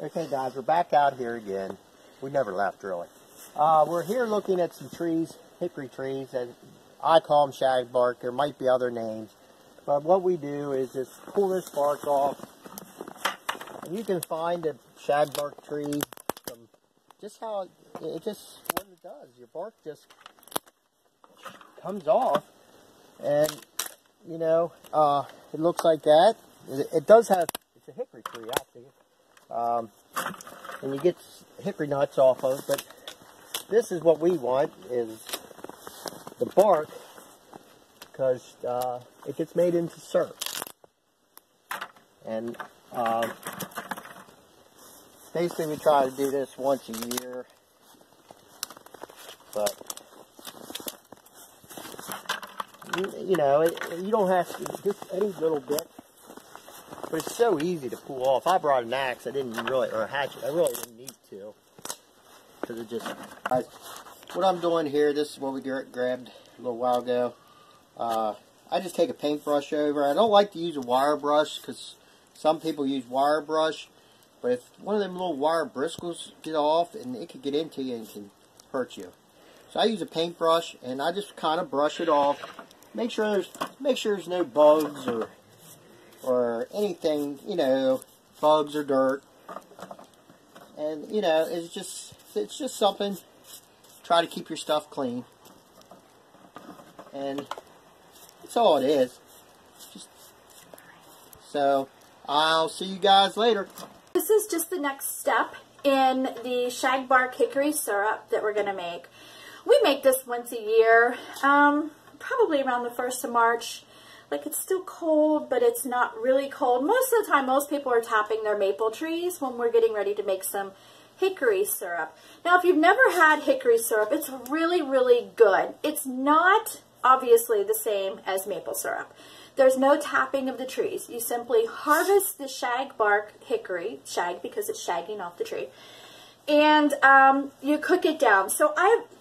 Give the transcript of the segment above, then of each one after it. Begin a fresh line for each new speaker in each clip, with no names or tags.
Okay guys, we're back out here again. We never left really. We're here looking at some trees, hickory trees, and I call them shag bark. There might be other names. But what we do is just pull this bark off. And you can find a shag bark tree from just how it just what it does. Your bark just comes off, and you know, it looks like that. It does have, it's a hickory tree actually. And you get hickory nuts off of it, but this is what we want, is the bark, because it gets made into syrup. And basically we try to do this once a year, but you know, you don't have to, just any little bit. But it's so easy to pull off. I brought an axe. I didn't really, or a hatchet. I really didn't need to, because it just. What I'm doing here, this is what we grabbed a little while ago. I just take a paintbrush over. I don't like to use a wire brush because some people use wire brush, but if one of them little wire bristles get off, and it could get into you and can hurt you. So I use a paintbrush, and I just kind of brush it off. Make sure there's no bugs or anything, you know, bugs or dirt. And, you know, it's just something. Try to keep your stuff clean. And that's all it is. So, I'll see you guys later.
This is just the next step in the shag bark hickory syrup that we're going to make. We make this once a year, probably around the 1st of March. Like, it's still cold, but it's not really cold. Most of the time, most people are tapping their maple trees when we're getting ready to make some hickory syrup. Now, if you've never had hickory syrup, it's really, really good. It's not obviously the same as maple syrup. There's no tapping of the trees. You simply harvest the shag bark hickory, shag because it's shagging off the tree, and you cook it down. So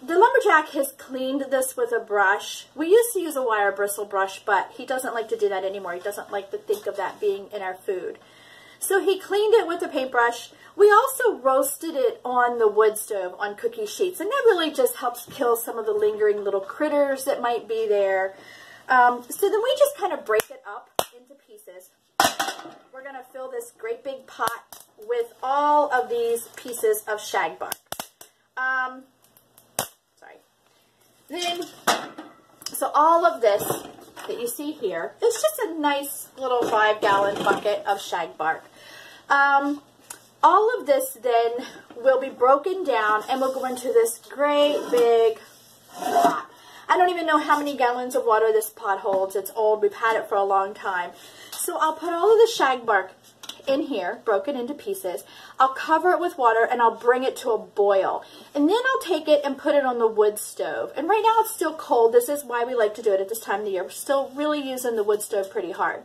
the lumberjack has cleaned this with a brush. We used to use a wire bristle brush, but he doesn't like to do that anymore. He doesn't like to think of that being in our food. So he cleaned it with a paintbrush. We also roasted it on the wood stove on cookie sheets, and that really just helps kill some of the lingering little critters that might be there. So then we just kind of break it up into pieces. We're going to fill this great big pot with all of these pieces of shag bark. So all of this that you see here is just a nice little 5-gallon bucket of shag bark. All of this then will be broken down and will go into this great big pot. I don't even know how many gallons of water this pot holds. It's old. We've had it for a long time. So I'll put all of the shag bark in here, broken into pieces. I'll cover it with water, and I'll bring it to a boil. And then I'll take it and put it on the wood stove. And right now it's still cold. This is why we like to do it at this time of the year. We're still really using the wood stove pretty hard.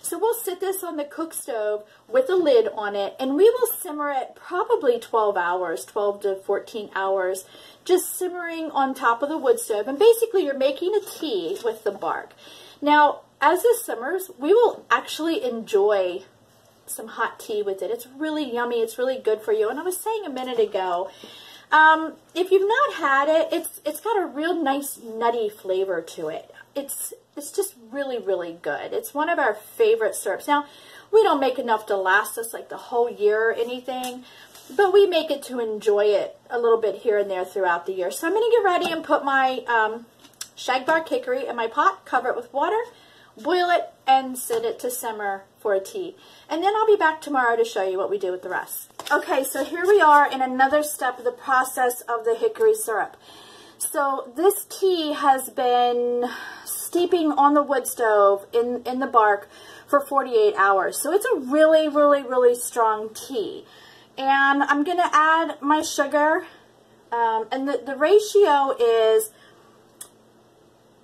So we'll sit this on the cook stove with a lid on it, and we will simmer it probably 12 hours, 12 to 14 hours, just simmering on top of the wood stove. And basically you're making a tea with the bark. Now, as this simmers, we will actually enjoy some hot tea with it. It's really yummy. It's really good for you. And I was saying a minute ago, if you've not had it, it's got a real nice nutty flavor to it. It's just really, really good. It's one of our favorite syrups. Now, we don't make enough to last us like the whole year or anything, but we make it to enjoy it a little bit here and there throughout the year. So I'm going to get ready and put my shag bark hickory in my pot, cover it with water, boil it, and set it to simmer for a tea. And then I'll be back tomorrow to show you what we do with the rest. Okay, so here we are in another step of the process of the hickory syrup. So this tea has been steeping on the wood stove in the bark for 48 hours. So it's a really, really, really strong tea. And I'm going to add my sugar. And the ratio is,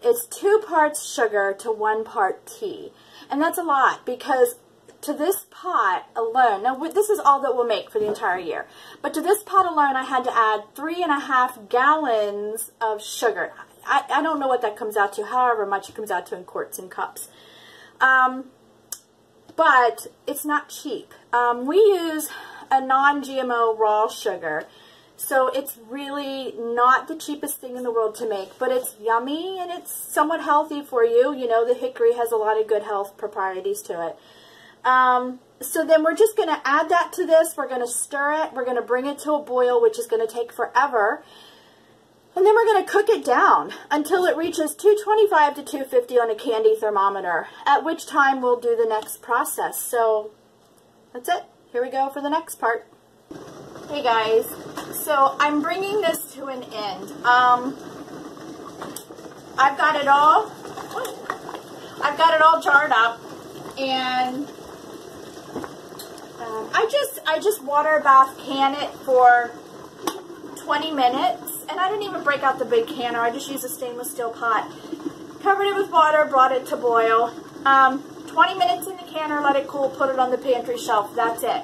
it's 2 parts sugar to 1 part tea. And that's a lot, because to this pot alone, now this is all that we'll make for the entire year, but to this pot alone I had to add 3.5 gallons of sugar. I don't know what that comes out to, however much it comes out to in quarts and cups. But it's not cheap. We use a non-GMO raw sugar. So it's really not the cheapest thing in the world to make, but it's yummy and it's somewhat healthy for you. You know, the hickory has a lot of good health properties to it. So then we're just going to add that to this. We're going to stir it. We're going to bring it to a boil, which is going to take forever. And then we're going to cook it down until it reaches 225 to 250 on a candy thermometer, at which time we'll do the next process. So that's it. Here we go for the next part. Hey guys, so I'm bringing this to an end. I've got it all jarred up, and I just water bath can it for 20 minutes, and I didn't even break out the big canner. I just used a stainless steel pot. Covered it with water, brought it to boil. 20 minutes in the canner, let it cool, put it on the pantry shelf. That's it.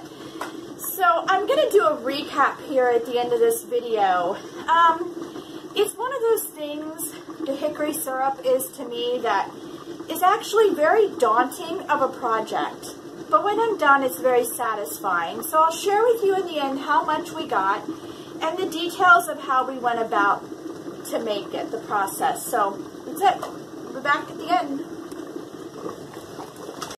So I'm going to do a recap here at the end of this video. It's one of those things, the hickory syrup is to me, that is actually very daunting of a project. But when I'm done, it's very satisfying. So I'll share with you in the end how much we got and the details of how we went about to make it, the process. So that's it. We'll be back at the end.